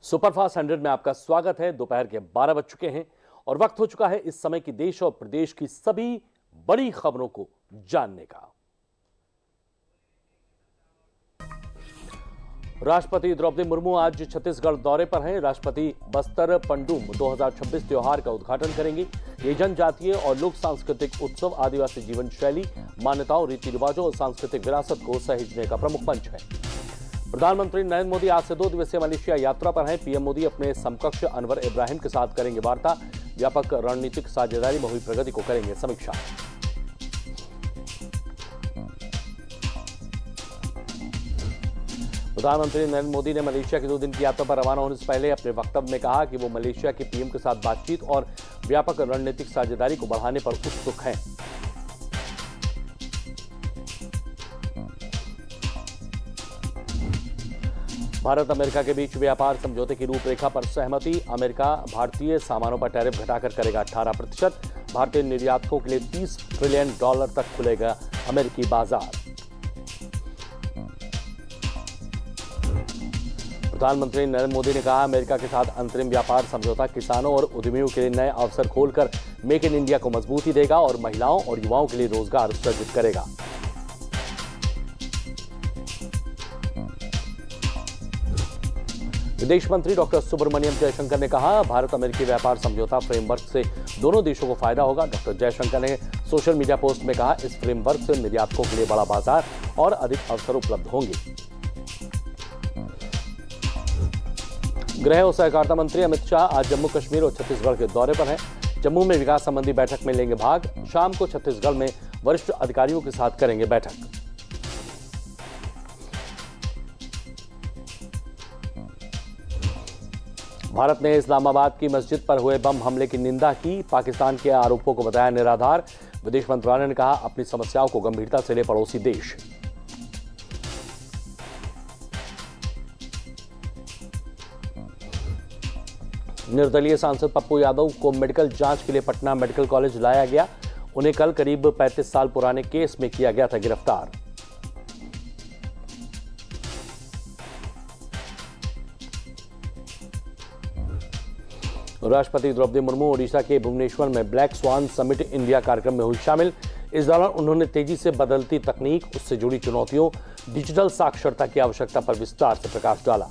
Superfast 100 में आपका स्वागत है। दोपहर के 12 बज चुके हैं और वक्त हो चुका है इस समय की देश और प्रदेश की सभी बड़ी खबरों को जानने का। राष्ट्रपति द्रौपदी मुर्मू आज छत्तीसगढ़ दौरे पर हैं। राष्ट्रपति बस्तर पंडुम 2026 त्योहार का उद्घाटन करेंगे। ये जनजातीय और लोक सांस्कृतिक उत्सव आदिवासी जीवन शैली, मान्यताओं, रीति रिवाजों और सांस्कृतिक विरासत को सहेजने का प्रमुख मंच है। प्रधानमंत्री नरेंद्र मोदी आज से 2 दिवसीय मलेशिया यात्रा पर हैं। पीएम मोदी अपने समकक्ष अनवर इब्राहिम के साथ करेंगे वार्ता। व्यापक रणनीतिक साझेदारी में हुई प्रगति को करेंगे समीक्षा। प्रधानमंत्री नरेंद्र मोदी ने मलेशिया की 2 दिन की यात्रा पर रवाना होने से पहले अपने वक्तव्य में कहा कि वो मलेशिया के पीएम के साथ बातचीत और व्यापक रणनीतिक साझेदारी को बढ़ाने पर उत्सुक हैं। भारत अमेरिका के बीच व्यापार समझौते की रूपरेखा पर सहमति। अमेरिका भारतीय सामानों पर टैरिफ घटाकर करेगा 18%। भारतीय निर्यातकों के लिए $30 ट्रिलियन तक खुलेगा अमेरिकी बाजार। प्रधानमंत्री नरेंद्र मोदी ने कहा, अमेरिका के साथ अंतरिम व्यापार समझौता किसानों और उद्यमियों के लिए नए अवसर खोलकर मेक इन इंडिया को मजबूती देगा और महिलाओं और युवाओं के लिए रोजगार सृजित करेगा। विदेश मंत्री डॉक्टर सुब्रमण्यम जयशंकर ने कहा, भारत अमेरिकी व्यापार समझौता फ्रेमवर्क से दोनों देशों को फायदा होगा। डॉक्टर जयशंकर ने सोशल मीडिया पोस्ट में कहा, इस फ्रेमवर्क से निर्यातकों के लिए बड़ा बाजार और अधिक अवसर उपलब्ध होंगे। गृह और सहकारिता मंत्री अमित शाह आज जम्मू कश्मीर और छत्तीसगढ़ के दौरे पर हैं। जम्मू में विकास संबंधी बैठक में लेंगे भाग। शाम को छत्तीसगढ़ में वरिष्ठ अधिकारियों के साथ करेंगे बैठक। भारत ने इस्लामाबाद की मस्जिद पर हुए बम हमले की निंदा की। पाकिस्तान के आरोपों को बताया निराधार। विदेश मंत्रालय ने कहा, अपनी समस्याओं को गंभीरता से ले पड़ोसी देश। निर्दलीय सांसद पप्पू यादव को मेडिकल जांच के लिए पटना मेडिकल कॉलेज लाया गया। उन्हें कल करीब 35 साल पुराने केस में किया गया था गिरफ्तार। राष्ट्रपति द्रौपदी मुर्मू ओडिशा के भुवनेश्वर में ब्लैक स्वान समिट इंडिया कार्यक्रम में हुई शामिल। इस दौरान उन्होंने तेजी से बदलती तकनीक, उससे जुड़ी चुनौतियों, डिजिटल साक्षरता की आवश्यकता पर विस्तार से प्रकाश डाला।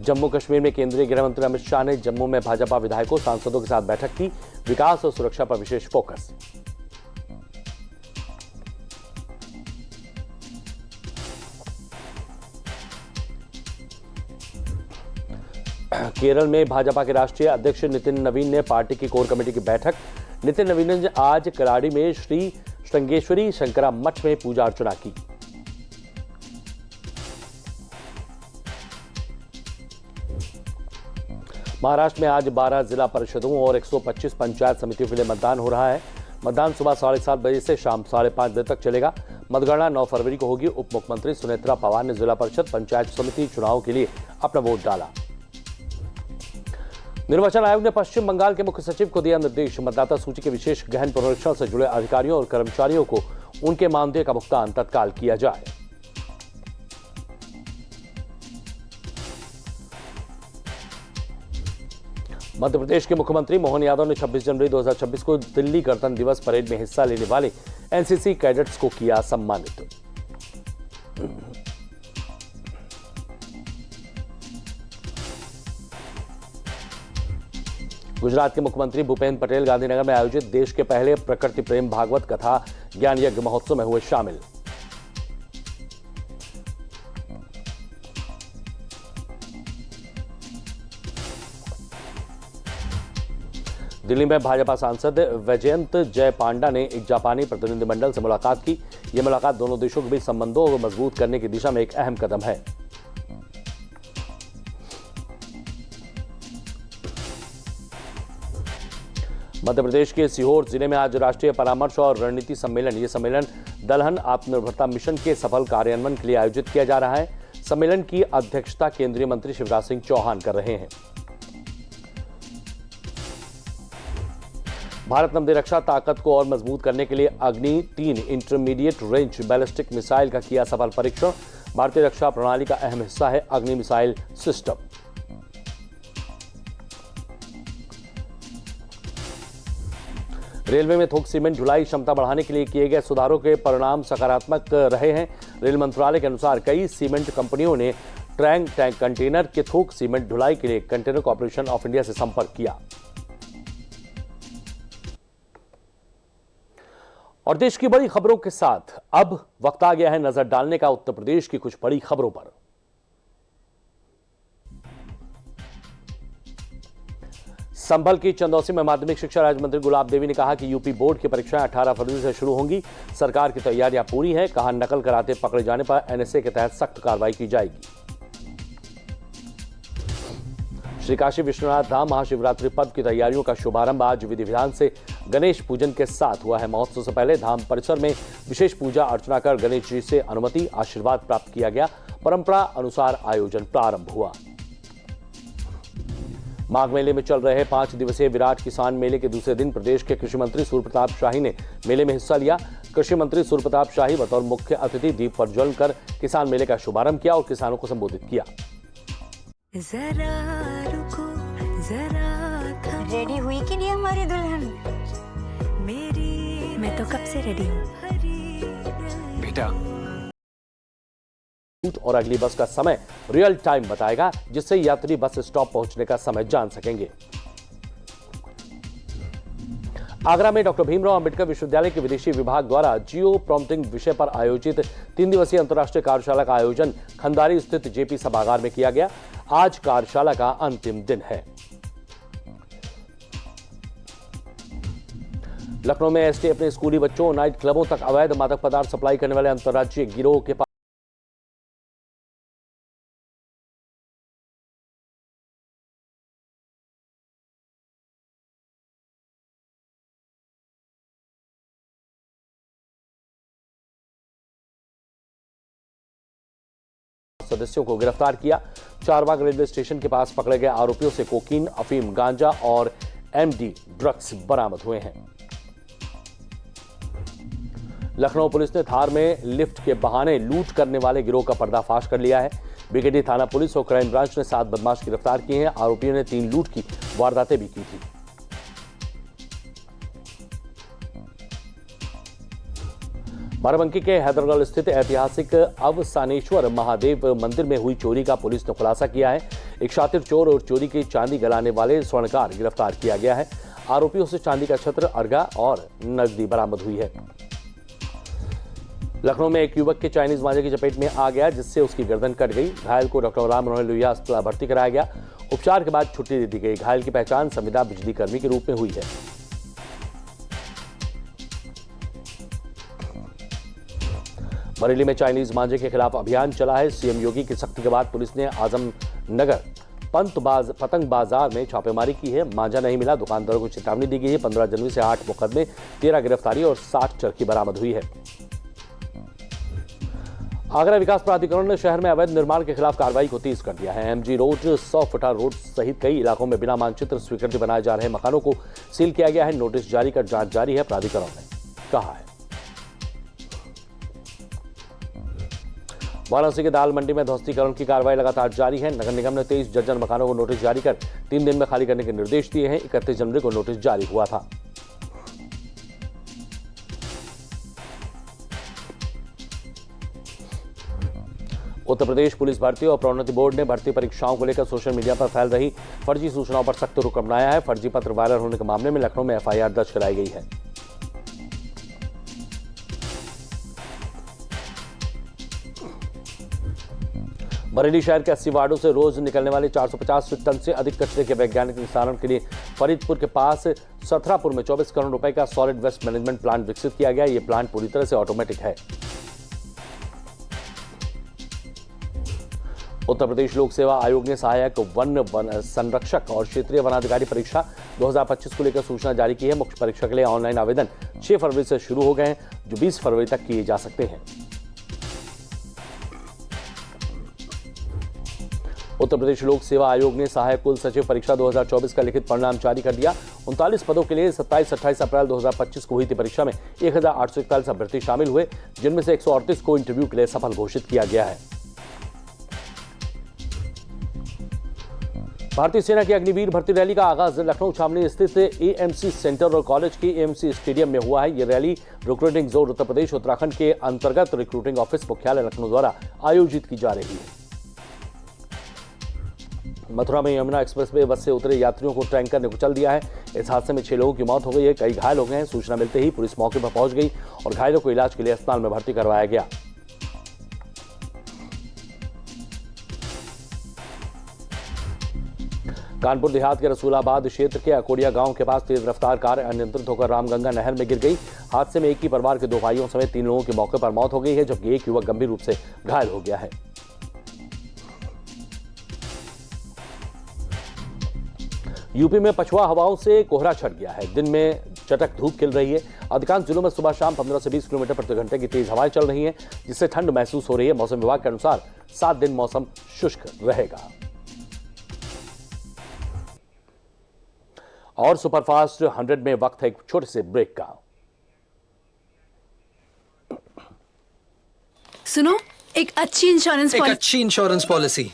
जम्मू कश्मीर में केंद्रीय गृह मंत्री अमित शाह ने जम्मू में भाजपा विधायकों, सांसदों के साथ बैठक की। विकास और सुरक्षा पर विशेष फोकस। केरल में भाजपा के राष्ट्रीय अध्यक्ष नितिन नवीन ने पार्टी की कोर कमेटी की बैठक। नितिन नवीन ने आज कराड़ी में श्री श्रृंगेश्वरी शंकरा मठ में पूजा अर्चना की। महाराष्ट्र में आज 12 जिला परिषदों और 125 पंचायत समितियों के लिए मतदान हो रहा है। मतदान सुबह 7:30 बजे से शाम 5:30 बजे तक चलेगा। मतगणना 9 फरवरी को होगी। उप मुख्यमंत्री सुनेत्रा पवार ने जिला परिषद, पंचायत समिति चुनाव के लिए अपना वोट डाला। निर्वाचन आयोग ने पश्चिम बंगाल के मुख्य सचिव को दिया निर्देश, मतदाता सूची के विशेष गहन पुनरीक्षण से जुड़े अधिकारियों और कर्मचारियों को उनके मानदेय का भुगतान तत्काल किया जाए। मध्य प्रदेश के मुख्यमंत्री मोहन यादव ने 26 जनवरी 2026 को दिल्ली गणतंत्र दिवस परेड में हिस्सा लेने वाले एनसीसी कैडेट्स को किया सम्मानित। गुजरात के मुख्यमंत्री भूपेंद्र पटेल गांधीनगर में आयोजित देश के पहले प्रकृति प्रेम भागवत कथा ज्ञान यज्ञ महोत्सव में हुए शामिल। दिल्ली में भाजपा सांसद वैजयंत जय पांडा ने एक जापानी प्रतिनिधिमंडल से मुलाकात की। यह मुलाकात दोनों देशों के बीच संबंधों को मजबूत करने की दिशा में एक अहम कदम है। मध्य प्रदेश के सीहोर जिले में आज राष्ट्रीय परामर्श और रणनीति सम्मेलन, ये सम्मेलन दलहन आत्मनिर्भरता मिशन के सफल कार्यान्वयन के लिए आयोजित किया जा रहा है। सम्मेलन की अध्यक्षता केंद्रीय मंत्री शिवराज सिंह चौहान कर रहे हैं। भारत ने अपनी रक्षा ताकत को और मजबूत करने के लिए अग्नि 3 इंटरमीडिएट रेंज बैलिस्टिक मिसाइल का किया सफल परीक्षण। भारतीय रक्षा प्रणाली का अहम हिस्सा है अग्नि मिसाइल सिस्टम। रेलवे में थोक सीमेंट ढुलाई क्षमता बढ़ाने के लिए किए गए सुधारों के परिणाम सकारात्मक रहे हैं। रेल मंत्रालय के अनुसार कई सीमेंट कंपनियों ने टैंक कंटेनर के थोक सीमेंट ढुलाई के लिए कंटेनर कॉर्पोरेशन ऑफ इंडिया से संपर्क किया। और देश की बड़ी खबरों के साथ अब वक्त आ गया है नजर डालने का उत्तर प्रदेश की कुछ बड़ी खबरों पर। संभल की चंदौसी में माध्यमिक शिक्षा राज्य मंत्री गुलाब देवी ने कहा कि यूपी बोर्ड की परीक्षाएं 18 फरवरी से शुरू होंगी। सरकार की तैयारियां पूरी हैं। कहा, नकल कराते पकड़े जाने पर एनएसए के तहत सख्त कार्रवाई की जाएगी। श्री काशी विश्वनाथ धाम महाशिवरात्रि पर्व की तैयारियों का शुभारंभ आज विधि विधान से गणेश पूजन के साथ हुआ है। महोत्सव से पहले धाम परिसर में विशेष पूजा अर्चना कर गणेश जी से अनुमति आशीर्वाद प्राप्त किया गया। परंपरा अनुसार आयोजन प्रारंभ हुआ। माघ मेले में चल रहे 5 दिवसीय विराट किसान मेले के दूसरे दिन प्रदेश के कृषि मंत्री सूर्य प्रताप शाही ने मेले में हिस्सा लिया। कृषि मंत्री सूर्य प्रताप शाही बतौर मुख्य अतिथि दीप प्रज्वलन कर किसान मेले का शुभारंभ किया और किसानों को संबोधित किया। जरा रुको, जरा रेडी हुई कि नहीं हमारी दुल्हन? मैं तो कब से रेडी हूँ बेटा। और अगली बस का समय रियल टाइम बताएगा, जिससे यात्री बस स्टॉप पहुंचने का समय जान सकेंगे। आगरा में डॉक्टर भीमराव अंबेडकर विश्वविद्यालय के विदेशी विभाग द्वारा जियो प्रॉम्प्टिंग विषय पर आयोजित 3 दिवसीय अंतर्राष्ट्रीय कार्यशाला का आयोजन खंडारी स्थित जेपी सभागार में किया गया। आज कार्यशाला का अंतिम दिन है। लखनऊ में एसटीएफ ने स्कूली बच्चों और नाइट क्लबों तक अवैध मादक पदार्थ सप्लाई करने वाले अंतर्राज्यीय गिरोह के सदस्यों को गिरफ्तार किया। चारबाग रेलवे स्टेशन के पास पकड़े गए आरोपियों से कोकीन, अफीम, गांजा और एमडी ड्रग्स बरामद हुए हैं। लखनऊ पुलिस ने थार में लिफ्ट के बहाने लूट करने वाले गिरोह का पर्दाफाश कर लिया है। बीकेडी थाना पुलिस और क्राइम ब्रांच ने 7 बदमाश गिरफ्तार किए हैं। आरोपियों ने 3 लूट की वारदातें भी की थी। बाराबंकी के हैदरगढ़ स्थित ऐतिहासिक अवसानेश्वर महादेव मंदिर में हुई चोरी का पुलिस ने खुलासा किया है। एक शातिर चोर और चोरी की चांदी गलाने वाले स्वर्णकार गिरफ्तार किया गया है। आरोपियों से चांदी का छत्र, अर्गा और नकदी बरामद हुई है। लखनऊ में एक युवक के चाइनीज मांझे की चपेट में आ गया, जिससे उसकी गर्दन कट गई। घायल को डॉक्टर राम मनोहर लोहिया अस्पताल भर्ती कराया गया। उपचार के बाद छुट्टी दे दी गई। घायल की पहचान संविदा बिजली कर्मी के रूप में हुई है। बरेली में चाइनीज मांझे के खिलाफ अभियान चला है। सीएम योगी की सख्ती के बाद पुलिस ने आजमनगर पतंग बाजार में छापेमारी की है। मांझा नहीं मिला, दुकानदारों को चेतावनी दी गई है। 15 जनवरी से 8 मुकदमे, 13 गिरफ्तारी और 60 चरखी बरामद हुई है। आगरा विकास प्राधिकरण ने शहर में अवैध निर्माण के खिलाफ कार्रवाई को तेज कर दिया है। एमजी रोड, 100 फुटा रोड सहित कई इलाकों में बिना मानचित्र स्वीकृति बनाए जा रहे मकानों को सील किया गया है। नोटिस जारी कर जांच जारी है, प्राधिकरण ने कहा है। वाराणसी के दाल मंडी में ध्वस्तीकरण की कार्रवाई लगातार जारी है। नगर निगम ने 23 दर्जन मकानों को नोटिस जारी कर 3 दिन में खाली करने के निर्देश दिए हैं। 31 जनवरी को नोटिस जारी हुआ था। उत्तर प्रदेश पुलिस भर्ती और प्रोन्नति बोर्ड ने भर्ती परीक्षाओं को लेकर सोशल मीडिया पर फैल रही फर्जी सूचनाओं पर सख्त रुख अपनाया है। फर्जी पत्र वायरल होने के मामले में लखनऊ में एफआईआर दर्ज कराई गई है। बरेली शहर के 80 वार्डों से रोज निकलने वाले 450 टन से अधिक कचरे के वैज्ञानिक निस्तारण के लिए फरीदपुर के पास सथरापुर में 24 करोड़ रुपए का सॉलिड वेस्ट मैनेजमेंट प्लांट विकसित किया गया। यह प्लांट पूरी तरह से ऑटोमेटिक है। उत्तर प्रदेश लोक सेवा आयोग ने सहायक वन संरक्षक और क्षेत्रीय वनाधिकारी परीक्षा 2025 को लेकर सूचना जारी की है। मुख्य परीक्षा के लिए ऑनलाइन आवेदन 6 फरवरी से शुरू हो गए हैं, जो 20 फरवरी तक किए जा सकते हैं। उत्तर प्रदेश लोक सेवा आयोग ने सहायक कुल सचिव परीक्षा 2024 का लिखित परिणाम जारी कर दिया। 39 पदों के लिए 27-28 अप्रैल 2025 को हुई थी परीक्षा में 1841 अभ्यर्थी शामिल हुए, जिनमें से 138 को इंटरव्यू के लिए सफल घोषित किया गया है। भारतीय सेना की अग्निवीर भर्ती रैली का आगाज लखनऊ छावनी स्थित एएमसी सेंटर और कॉलेज के एएमसी स्टेडियम में हुआ है। यह rally recruiting zone Uttar Pradesh Uttarakhand के अंतर्गत रिक्रूटिंग ऑफिस मुख्यालय लखनऊ द्वारा आयोजित की जा रही है। मथुरा में यमुना एक्सप्रेसवे बस से उतरे यात्रियों को टैंकर ने कुचल दिया है। इस हादसे में 6 लोगों की मौत हो गई है, कई घायल हो गए हैं। सूचना मिलते ही पुलिस मौके पर पहुंच गई और घायलों को इलाज के लिए अस्पताल में भर्ती करवाया गया। कानपुर देहात के रसूलाबाद क्षेत्र के अकोडिया गांव के पास तेज रफ्तार कार अनियंत्रित होकर रामगंगा नहर में गिर गई। हादसे में एक ही परिवार के 2 भाइयों समेत 3 लोगों की मौके पर मौत हो गई है, जबकि एक युवक गंभीर रूप से घायल हो गया है। यूपी में पछुआ हवाओं से कोहरा छट गया है। दिन में चटक धूप खिल रही है। अधिकांश जिलों में सुबह शाम 15 से 20 किलोमीटर प्रति घंटे की तेज हवाएं चल रही हैं, जिससे ठंड महसूस हो रही है। मौसम विभाग के अनुसार 7 दिन मौसम शुष्क रहेगा। और सुपरफास्ट 100 में वक्त है एक छोटे से ब्रेक का। सुनो, एक अच्छी इंश्योरेंस पॉलिसी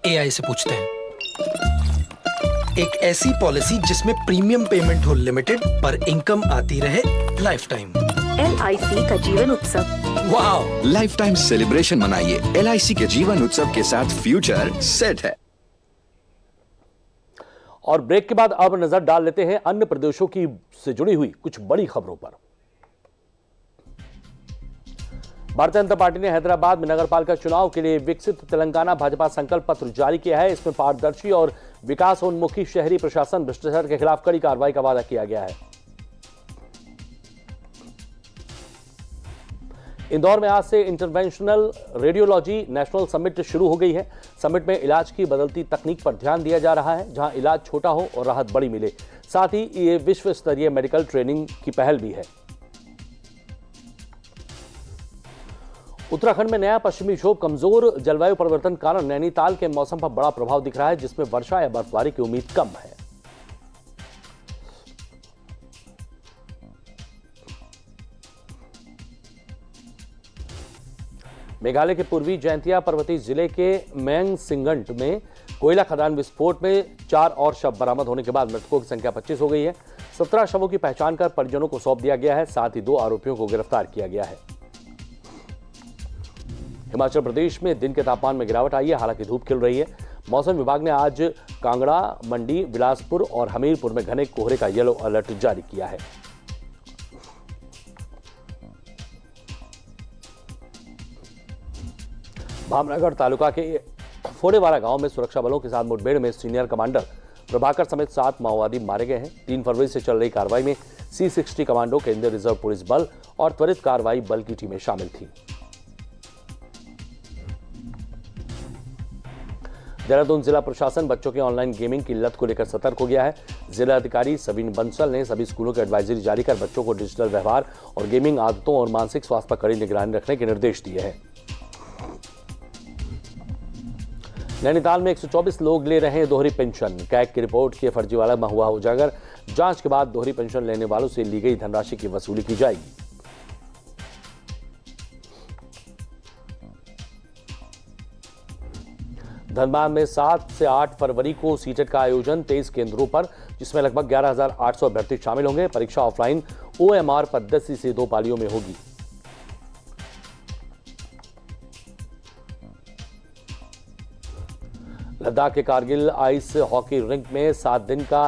एआई से पूछते हैं। एक ऐसी पॉलिसी जिसमें प्रीमियम पेमेंट हो लिमिटेड पर इनकम आती रहे लाइफ टाइम। LIC का जीवन उत्सव। वाह, लाइफ टाइम सेलिब्रेशन मनाइए। LIC के जीवन उत्सव के साथ फ्यूचर सेट है। और ब्रेक के बाद अब नजर डाल लेते हैं अन्य प्रदेशों की से जुड़ी हुई कुछ बड़ी खबरों पर। भारतीय जनता पार्टी ने हैदराबाद में नगरपालिका चुनाव के लिए विकसित तेलंगाना भाजपा संकल्प पत्र जारी किया है। इसमें पारदर्शी और विकासोन्मुखी शहरी प्रशासन, भ्रष्टाचार के खिलाफ कड़ी कार्रवाई का वादा किया गया है। इंदौर में आज से इंटरवेंशनल रेडियोलॉजी नेशनल समिट शुरू हो गई है। समिट में इलाज की बदलती तकनीक पर ध्यान दिया जा रहा है, जहां इलाज छोटा हो और राहत बड़ी मिले। साथ ही ये विश्व स्तरीय मेडिकल ट्रेनिंग की पहल भी है। उत्तराखंड में नया पश्चिमी विक्षोभ कमजोर जलवायु परिवर्तन कारण नैनीताल के मौसम पर बड़ा प्रभाव दिख रहा है, जिसमें वर्षा या बर्फबारी की उम्मीद कम है। मेघालय के पूर्वी जैंतिया पर्वतीय जिले के मैंग सिंगंट में कोयला खदान विस्फोट में 4 और शव बरामद होने के बाद मृतकों की संख्या 25 हो गई है। 17 शवों की पहचान कर परिजनों को सौंप दिया गया है। साथ ही 2 आरोपियों को गिरफ्तार किया गया है। हिमाचल प्रदेश में दिन के तापमान में गिरावट आई है, हालांकि धूप खिल रही है। मौसम विभाग ने आज कांगड़ा, मंडी, बिलासपुर और हमीरपुर में घने कोहरे का येलो अलर्ट जारी किया है। भामनगर तालुका के फोड़ेवाला गांव में सुरक्षा बलों के साथ मुठभेड़ में सीनियर कमांडर प्रभाकर समेत 7 माओवादी मारे गए हैं। 3 फरवरी से चल रही कार्रवाई में C60 कमांडो, केंद्रीय रिजर्व पुलिस बल और त्वरित कार्रवाई बल की टीमें शामिल थी। देहरादून जिला प्रशासन बच्चों की ऑनलाइन गेमिंग की लत को लेकर सतर्क हो गया है। जिला अधिकारी सवीन बंसल ने सभी स्कूलों को एडवाइजरी जारी कर बच्चों को डिजिटल व्यवहार और गेमिंग आदतों और मानसिक स्वास्थ्य पर कड़ी निगरानी रखने के निर्देश दिए हैं। नैनीताल में 124 लोग ले रहे हैं दोहरी पेंशन। कैग की रिपोर्ट के फर्जीवाड़ा में हुआ उजागर। जांच के बाद दोहरी पेंशन लेने वालों से ली गई धनराशि की वसूली की जाएगी। धनबाद में 7 से 8 फरवरी को सीटेट का आयोजन 23 केंद्रों पर, जिसमें लगभग 11,800 अभ्यर्थी शामिल होंगे। परीक्षा ऑफलाइन OMR पद्धति से 2 पालियों में होगी। लद्दाख के कारगिल आइस हॉकी रिंक में 7 दिन का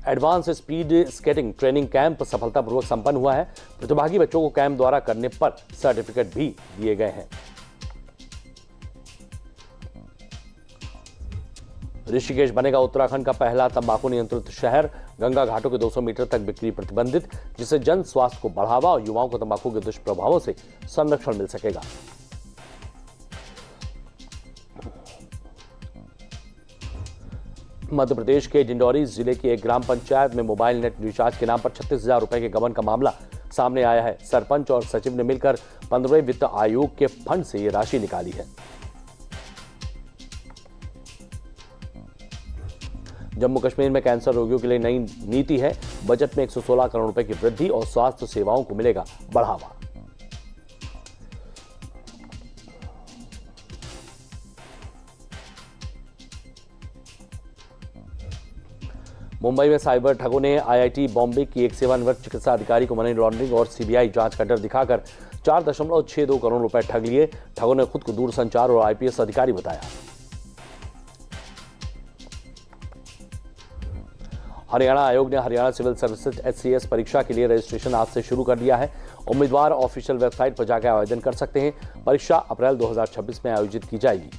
advance speed skating training camp सफलतापूर्वक संपन्न हुआ है। प्रतिभागी बच्चों को कैंप द्वारा करने पर सर्टिफिकेट भी दिए गए हैं। ऋषिकेश बनेगा उत्तराखंड का पहला तंबाकू नियंत्रित शहर। गंगा घाटों के 200 मीटर तक बिक्री प्रतिबंधित, जिससे जन स्वास्थ्य को बढ़ावा और युवाओं को तंबाकू के दुष्प्रभावों से संरक्षण मिल सकेगा। मध्य प्रदेश के डिंडौरी जिले की एक ग्राम पंचायत में मोबाइल नेट रिचार्ज के नाम पर 36,000 रुपए के गबन का मामला सामने आया है। सरपंच और सचिव ने मिलकर 15वें वित्त आयोग के फंड से ये राशि निकाली है। जम्मू कश्मीर में कैंसर रोगियों के लिए नई नीति है। बजट में 116 करोड़ रुपए की वृद्धि और स्वास्थ्य सेवाओं को मिलेगा बढ़ावा। मुंबई में साइबर ठगों ने आईआईटी बॉम्बे की एक सेवानिवृत्त चिकित्सा अधिकारी को मनी लॉन्ड्रिंग और सीबीआई जांच का डर दिखाकर 4.62 करोड़ रुपए ठग लिए। ठगों ने खुद को दूरसंचार और आईपीएस अधिकारी बताया। हरियाणा आयोग ने हरियाणा सिविल सर्विसेज HCS परीक्षा के लिए रजिस्ट्रेशन आज से शुरू कर दिया है। उम्मीदवार ऑफिशियल वेबसाइट पर जाकर आवेदन कर सकते हैं। परीक्षा अप्रैल 2026 में आयोजित की जाएगी।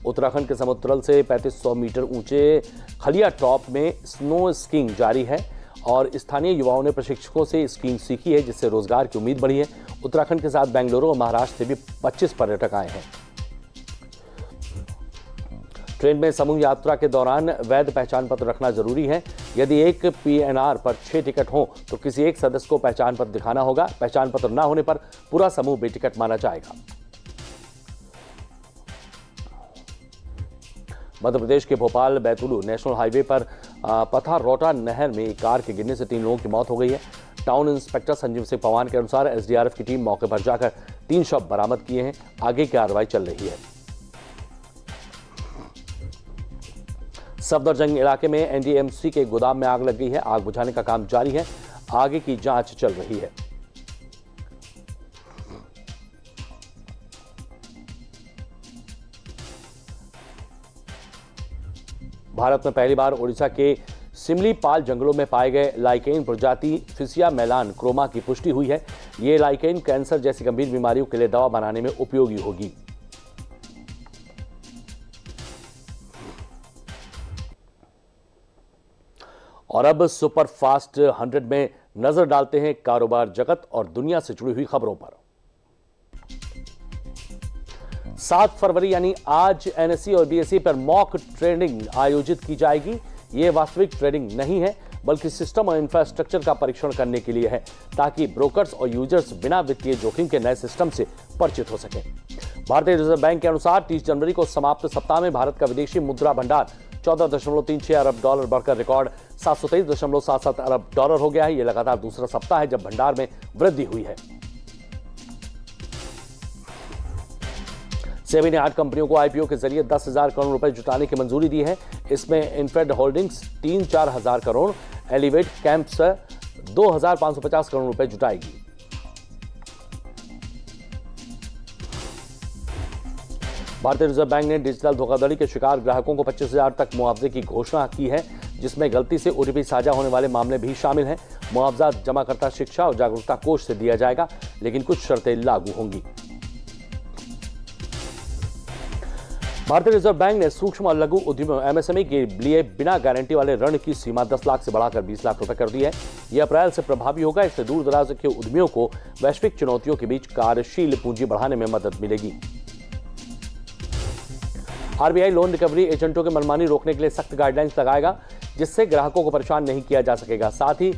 उत्तराखंड के समुद्रतल से 3500 मीटर ऊंचे खलिया टॉप में स्नो स्कीइंग जारी है और स्थानीय युवाओं ने प्रशिक्षकों से स्कीइंग सीखी है, जिससे रोजगार की उम्मीद बढ़ी है। उत्तराखंड के साथ बेंगलुरु और महाराष्ट्र से भी 25 पर्यटक आए हैं। ट्रेन में समूह यात्रा के दौरान वैध पहचान पत्र रखना जरूरी है। यदि एक PNR पर 6 टिकट हो तो किसी एक सदस्य को पहचान पत्र दिखाना होगा। पहचान पत्र न होने पर पूरा समूह बेटिकट माना जाएगा। मध्य प्रदेश के भोपाल बैतूलू नेशनल हाईवे पर पथारोटा नहर में एक कार के गिरने से 3 लोगों की मौत हो गई है। टाउन इंस्पेक्टर संजीव सिंह पवान के अनुसार SDRF की टीम मौके पर जाकर 3 शव बरामद किए हैं। आगे की कार्रवाई चल रही है। सफदरजंग इलाके में NDMC के गोदाम में आग लग गई है। आग बुझाने का काम जारी है। आगे की जांच चल रही है। भारत में पहली बार ओडिशा के सिमलीपाल जंगलों में पाए गए लाइकेन प्रजाति फिसिया मेलान क्रोमा की पुष्टि हुई है। यह लाइकेन कैंसर जैसी गंभीर बीमारियों के लिए दवा बनाने में उपयोगी होगी। और अब सुपर फास्ट 100 में नजर डालते हैं कारोबार जगत और दुनिया से जुड़ी हुई खबरों पर। 7 फरवरी यानी आज NSE और BSE पर मॉक ट्रेडिंग आयोजित की जाएगी। यह वास्तविक ट्रेडिंग नहीं है, बल्कि सिस्टम और इंफ्रास्ट्रक्चर का परीक्षण करने के लिए है, ताकि ब्रोकर्स और यूजर्स बिना वित्तीय जोखिम के नए सिस्टम से परिचित हो सकें। भारतीय रिजर्व बैंक के अनुसार 30 जनवरी को समाप्त सप्ताह में भारत का विदेशी मुद्रा भंडार 14.36 अरब डॉलर बढ़कर रिकॉर्ड 723.77 अरब डॉलर हो गया है। यह लगातार दूसरा सप्ताह है जब भंडार में वृद्धि हुई है। सेबी ने 8 कंपनियों को IPO के जरिए 10,000 करोड़ रुपए जुटाने की मंजूरी दी है। इसमें इनफेड होल्डिंग्स 3-4 हजार करोड़, एलिवेट कैंप्स 2,550 करोड़ रुपए जुटाएगी। भारतीय रिजर्व बैंक ने डिजिटल धोखाधड़ी के शिकार ग्राहकों को 25,000 तक मुआवजे की घोषणा की है, जिसमें गलती से OTP साझा होने वाले मामले भी शामिल हैं। मुआवजा जमाकर्ता शिक्षा और जागरूकता कोष से दिया जाएगा, लेकिन कुछ शर्तें लागू होंगी। भारतीय रिजर्व बैंक ने सूक्ष्म और लघु उद्यमों MSME के लिए बिना गारंटी वाले ऋण की सीमा 10 लाख से बढ़ाकर 20 लाख रुपए कर दी है। यह अप्रैल से प्रभावी होगा। इससे दूर दराज के उद्यमियों को वैश्विक चुनौतियों के बीच कार्यशील पूंजी बढ़ाने में मदद मिलेगी। RBI लोन रिकवरी एजेंटों के मनमानी रोकने के लिए सख्त गाइडलाइंस लगाएगा, जिससे ग्राहकों को परेशान नहीं किया जा सकेगा। साथ ही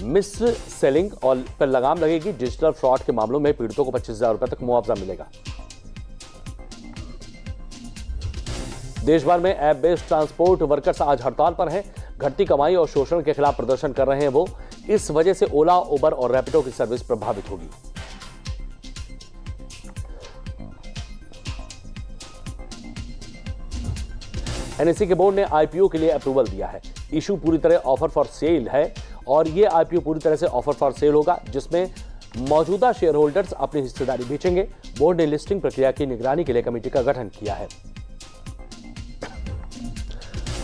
मिस सेलिंग और पर लगाम लगेगी। डिजिटल फ्रॉड के मामलों में पीड़ितों को 25,000 रुपए तक मुआवजा मिलेगा। देश भर में ऐप बेस्ड ट्रांसपोर्ट वर्कर्स आज हड़ताल पर हैं। घटती कमाई और शोषण के खिलाफ प्रदर्शन कर रहे हैं वो। इस वजह से ओला, उबर और रैपिडो की सर्विस प्रभावित होगी। NSE के बोर्ड ने IPO के लिए अप्रूवल दिया है। इशू पूरी तरह ऑफर फॉर सेल है और यह IPO पूरी तरह से ऑफर फॉर सेल होगा, जिसमें मौजूदा शेयर होल्डर्स अपनी हिस्सेदारी बेचेंगे। बोर्ड ने लिस्टिंग प्रक्रिया की निगरानी के लिए कमेटी का गठन किया है।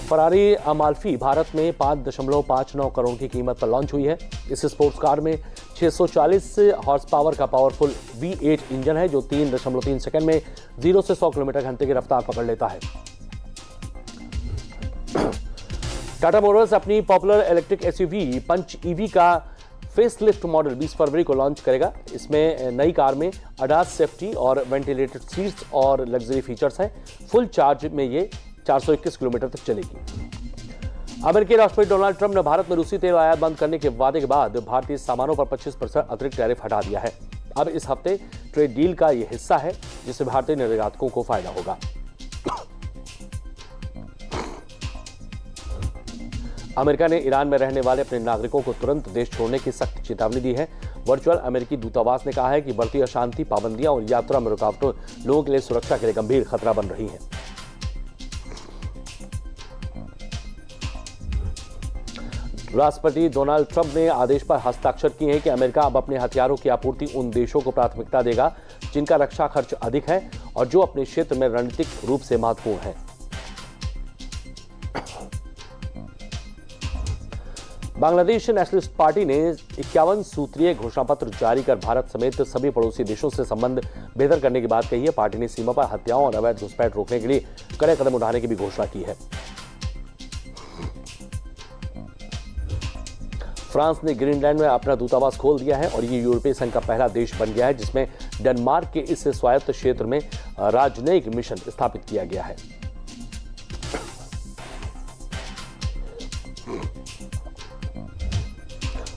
फरारी अमाल्फी भारत में 5.59 करोड़ की कीमत पर लॉन्च हुई है। इस स्पोर्ट्स कार में 640 हॉर्स पावर का पावरफुल V8 इंजन है, जो 3.3 सेकंड में 0 से 100 किलोमीटर घंटे की रफ्तार पकड़ लेता है। टाटा मोटर्स अपनी पॉपुलर इलेक्ट्रिक SUV पंच EV का फेसलिफ्ट मॉडल 20 फरवरी को लॉन्च करेगा। इसमें नई कार में ADAS सेफ्टी और वेंटिलेटेड सीट्स और लग्जरी फीचर्स हैं। फुल चार्ज में ये 421 किलोमीटर तक चलेगी। अमेरिकी राष्ट्रपति डोनाल्ड ट्रंप ने भारत में रूसी तेल आयात बंद करने के वादे के बाद भारतीय सामानों पर 25% अतिरिक्त टैरिफ हटा दिया है। अब इस हफ्ते ट्रेड डील का यह हिस्सा है, जिससे भारतीय निर्यातकों को फायदा होगा। अमेरिका ने ईरान में रहने वाले अपने नागरिकों को तुरंत देश छोड़ने की सख्त चेतावनी दी है। वर्चुअल अमेरिकी दूतावास ने कहा है कि बढ़ती अशांति, पाबंदियां और यात्रा में रुकावटें लोगों के लिए सुरक्षा के लिए गंभीर खतरा बन रही हैं। राष्ट्रपति डोनाल्ड ट्रंप ने आदेश पर हस्ताक्षर किए हैं कि अमेरिका अब अपने हथियारों की आपूर्ति उन देशों को प्राथमिकता देगा जिनका रक्षा खर्च अधिक है और जो अपने क्षेत्र में रणनीतिक रूप से महत्वपूर्ण है। बांग्लादेश नेशनलिस्ट पार्टी ने 51 सूत्रीय घोषणा पत्र जारी कर भारत समेत सभी पड़ोसी देशों से संबंध बेहतर करने की बात कही है। पार्टी ने सीमा पर हत्याओं और अवैध घुसपैठ रोकने के लिए कड़े कदम उठाने की भी घोषणा की है। फ्रांस ने ग्रीनलैंड में अपना दूतावास खोल दिया है और ये यूरोपीय संघ का पहला देश बन गया है जिसमें डेनमार्क के इस स्वायत्त क्षेत्र में राजनयिक मिशन स्थापित किया गया है।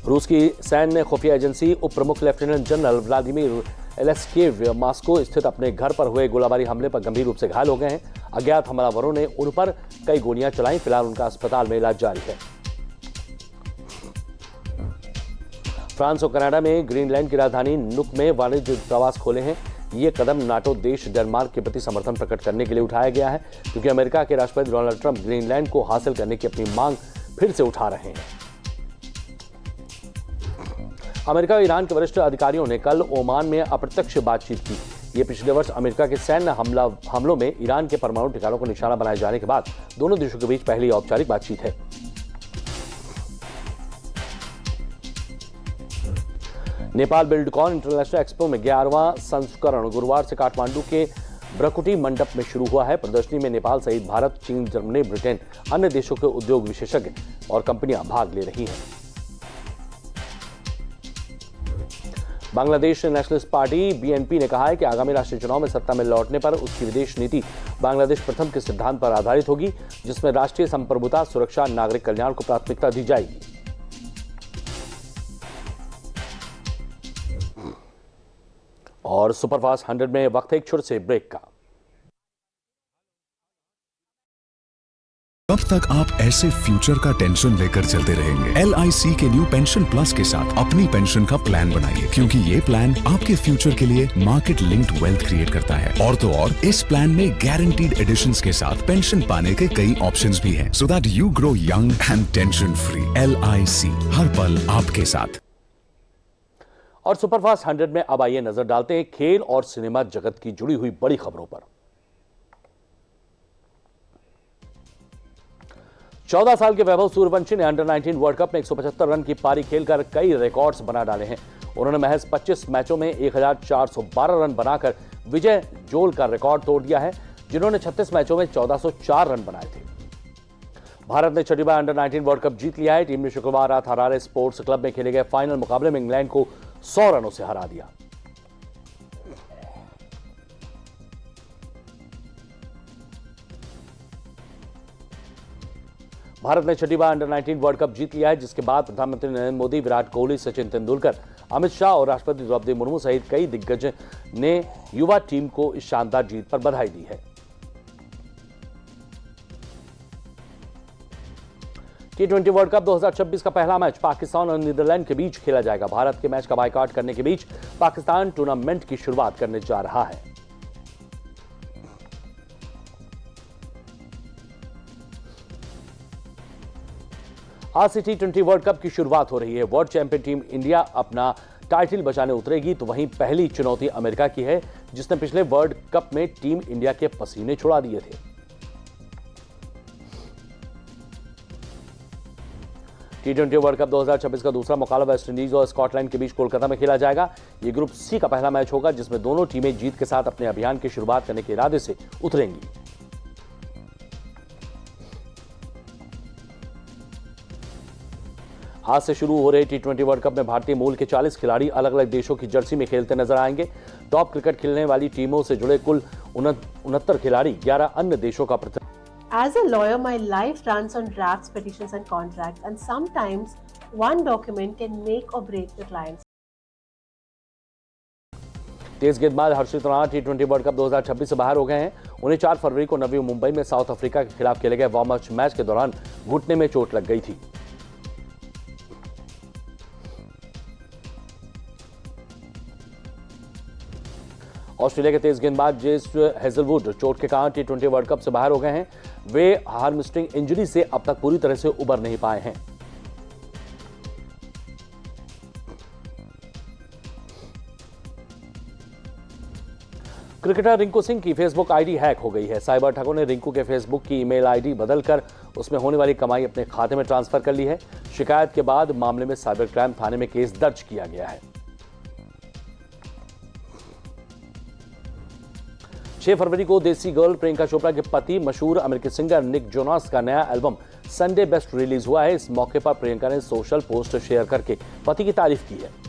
रूस की सैन्य खुफिया एजेंसी उप प्रमुख लेफ्टिनेंट जनरल व्लादिमीर एलेस्केव मॉस्को स्थित अपने घर पर हुए गोलाबारी हमले पर गंभीर रूप से घायल हो गए हैं। अज्ञात हमलावरों ने उन पर कई गोलियां चलाई। फिलहाल उनका अस्पताल में इलाज जारी है। फ्रांस और कनाडा में ग्रीनलैंड की राजधानी नुक में वाणिज्य दूतावास खोले हैं। ये कदम नाटो देश डेनमार्क के प्रति समर्थन प्रकट करने के लिए उठाया गया है क्योंकि अमेरिका के राष्ट्रपति डोनाल्ड ट्रंप ग्रीनलैंड को हासिल करने की अपनी मांग फिर से उठा रहे हैं। अमेरिका और ईरान के वरिष्ठ अधिकारियों ने कल ओमान में अप्रत्यक्ष बातचीत की। ये पिछले वर्ष अमेरिका के सैन्य हमलों में ईरान के परमाणु ठिकानों को निशाना बनाए जाने के बाद दोनों देशों के बीच पहली औपचारिक बातचीत है। नेपाल बिल्डकॉन इंटरनेशनल एक्सपो में 11वां संस्करण गुरुवार से काठमांडू के ब्रकुटी मंडप में शुरू हुआ है। प्रदर्शनी में नेपाल सहित भारत, चीन, जर्मनी, ब्रिटेन, अन्य देशों के उद्योग विशेषज्ञ और कंपनियां भाग ले रही हैं। बांग्लादेश नेशनलिस्ट पार्टी बीएनपी ने कहा है कि आगामी राष्ट्रीय चुनाव में सत्ता में लौटने पर उसकी विदेश नीति बांग्लादेश प्रथम के सिद्धांत पर आधारित होगी जिसमें राष्ट्रीय संप्रभुता, सुरक्षा, नागरिक कल्याण को प्राथमिकता दी जाएगी। और सुपरफास्ट 100 में वक्त है एक छोटे से ब्रेक का। कब तक आप ऐसे फ्यूचर का टेंशन लेकर चलते रहेंगे? LIC के न्यू पेंशन प्लस के साथ अपनी पेंशन का प्लान बनाइए क्योंकि ये प्लान आपके फ्यूचर के लिए मार्केट लिंक्ड वेल्थ क्रिएट करता है। और तो और इस प्लान में गारंटीड एडिशंस के साथ पेंशन पाने के कई ऑप्शंस भी हैं so that you grow young and tension free. LIC हर पल आपके साथ। और सुपरफास्ट 100 में अब आइए नजर डालते हैं खेल और सिनेमा जगत की जुड़ी हुई बड़ी खबरों पर। 14 साल के वैभव सूर्यवंशी ने अंडर 19 वर्ल्ड कप में 175 रन की पारी खेलकर कई रिकॉर्ड्स बना डाले हैं। उन्होंने महज 25 मैचों में 1412 रन बनाकर विजय जोल का रिकॉर्ड तोड़ दिया है, जिन्होंने 36 मैचों में 1404 रन बनाए थे। भारत ने छठी बार अंडर 19 वर्ल्ड कप जीत लिया है। टीम ने शुक्रवार रात हरारे स्पोर्ट्स क्लब में खेले गए फाइनल मुकाबले में इंग्लैंड को 100 रनों से हरा दिया। भारत ने छठी बार अंडर 19 वर्ल्ड कप जीत लिया है, जिसके बाद प्रधानमंत्री नरेंद्र मोदी, विराट कोहली, सचिन तेंदुलकर, अमित शाह और राष्ट्रपति द्रौपदी मुर्मू सहित कई दिग्गज ने युवा टीम को इस शानदार जीत पर बधाई दी है। T20 वर्ल्ड कप 2026 का पहला मैच पाकिस्तान और नीदरलैंड के बीच खेला जाएगा। भारत के मैच का बायकॉट करने के बीच पाकिस्तान टूर्नामेंट की शुरुआत करने जा रहा है। आज से T20 वर्ल्ड कप की शुरुआत हो रही है। वर्ल्ड चैंपियन टीम इंडिया अपना टाइटल बचाने उतरेगी, तो वहीं पहली चुनौती अमेरिका की है, जिसने पिछले वर्ल्ड कप में टीम इंडिया के पसीने छुड़ा दिए थे। T20 वर्ल्ड कप 2026 का दूसरा मुकाबला वेस्टइंडीज और स्कॉटलैंड के बीच कोलकाता में खेला जाएगा। ये ग्रुप सी का पहला मैच होगा, जिसमें दोनों टीमें जीत के साथ अपने अभियान की शुरुआत करने के इरादे से उतरेंगी। आज से शुरू हो रहे T20 वर्ल्ड कप में भारतीय मूल के 40 खिलाड़ी अलग अलग देशों की जर्सी में खेलते नजर आएंगे। टॉप क्रिकेट खेलने वाली टीमों से जुड़े कुल 69 खिलाड़ी 11 अन्य देशों का प्रतिनिधित्व। As a lawyer, my life runs on drafts, petitions and contracts, and sometimes one document can make or break the client's. तेज गेंदबाज हर्षित राणा T20 वर्ल्ड कप 2026 से बाहर हो गए हैं। उन्हें 4 फरवरी को नवी मुंबई में साउथ अफ्रीका के खिलाफ खेले गए वार्म अप मैच के दौरान घुटने में चोट लग गई थी। ऑस्ट्रेलिया के तेज गेंदबाज जेस हेजलवुड चोट के कारण T20 वर्ल्ड कप से बाहर हो गए हैं। वे हार्मस्ट्रिंग इंजरी से अब तक पूरी तरह से उबर नहीं पाए हैं। क्रिकेटर रिंकू सिंह की फेसबुक आईडी हैक हो गई है। साइबर ठगों ने रिंकू के फेसबुक की ईमेल आईडी बदलकर उसमें होने वाली कमाई अपने खाते में ट्रांसफर कर ली है। शिकायत के बाद मामले में साइबर क्राइम थाने में केस दर्ज किया गया है। 6 फरवरी को देसी गर्ल प्रियंका चोपड़ा के पति मशहूर अमेरिकी सिंगर निक जोनास का नया एल्बम संडे बेस्ट रिलीज हुआ है। इस मौके पर प्रियंका ने सोशल पोस्ट शेयर करके पति की तारीफ की है।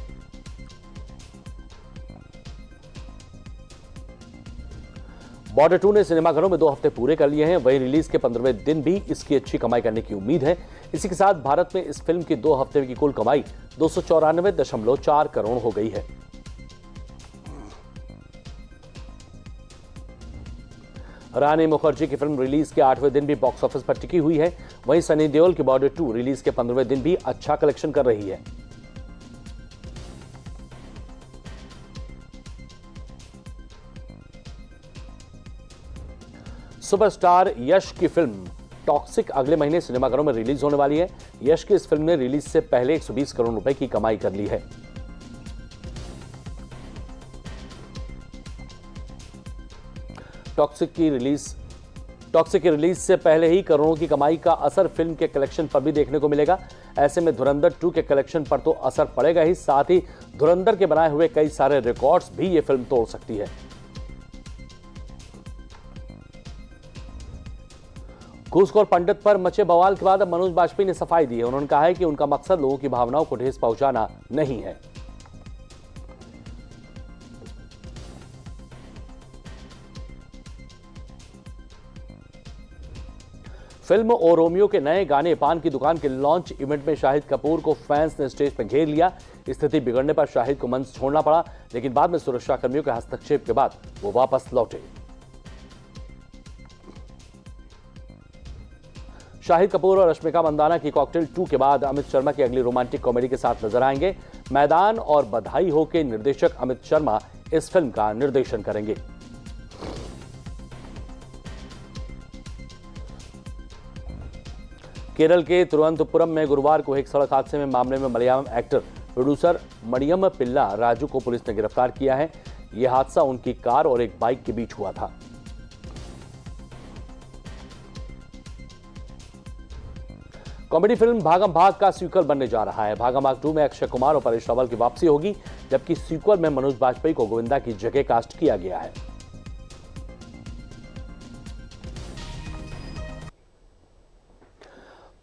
बॉर्डर 2 ने सिनेमाघरों में 2 हफ्ते पूरे कर लिए हैं। वहीं रिलीज के 15वें दिन भी इसकी अच्छी कमाई करने की उम्मीद है। इसी के साथ भारत में इस फिल्म की 2 हफ्ते की कुल कमाई 294.4 करोड़ हो गई है। रानी मुखर्जी की फिल्म रिलीज के 8वें दिन भी बॉक्स ऑफिस पर टिकी हुई है। वहीं सनी देओल की बॉर्डर 2 रिलीज के 15वें दिन भी अच्छा कलेक्शन कर रही है। सुपरस्टार यश की फिल्म टॉक्सिक अगले महीने सिनेमाघरों में रिलीज होने वाली है। यश की इस फिल्म ने रिलीज से पहले 120 करोड़ रुपए की कमाई कर ली है। टॉक्सिक की रिलीज से पहले ही करोड़ों की कमाई का असर फिल्म के कलेक्शन पर भी देखने को मिलेगा। ऐसे में धुरंधर 2 के कलेक्शन पर तो असर पड़ेगा ही, साथ ही धुरंधर के बनाए हुए कई सारे रिकॉर्ड्स भी ये फिल्म तोड़ सकती है। घूसखोर पंडित पर मचे बवाल के बाद अब मनोज बाजपेयी ने सफाई दी है। उन्होंने कहा है कि उनका मकसद लोगों की भावनाओं को ठेस पहुंचाना नहीं है। फिल्म ओ रोमियो के नए गाने पान की दुकान के लॉन्च इवेंट में शाहिद कपूर को फैंस ने स्टेज पर घेर लिया। स्थिति बिगड़ने पर शाहिद को मंच छोड़ना पड़ा, लेकिन बाद में सुरक्षा कर्मियों के हस्तक्षेप के बाद वो वापस लौटे। शाहिद कपूर और रश्मिका मंदाना की कॉकटेल 2 के बाद अमित शर्मा की अगली रोमांटिक कॉमेडी के साथ नजर आएंगे। मैदान और बधाई हो के निर्देशक अमित शर्मा इस फिल्म का निर्देशन करेंगे। केरल के तिरुवनंतपुरम में गुरुवार को एक सड़क हादसे में मामले में मलयालम एक्टर प्रोड्यूसर मणियम पिल्ला राजू को पुलिस ने गिरफ्तार किया है। यह हादसा उनकी कार और एक बाइक के बीच हुआ था। कॉमेडी फिल्म भागम भाग का सीक्वल बनने जा रहा है। भागम भाग 2 में अक्षय कुमार और परेश रावल की वापसी होगी, जबकि सीक्वल में मनोज बाजपेयी को गोविंदा की जगह कास्ट किया गया है।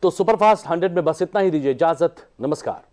तो सुपरफास्ट 100 में बस इतना ही। दीजिए इजाजत, नमस्कार।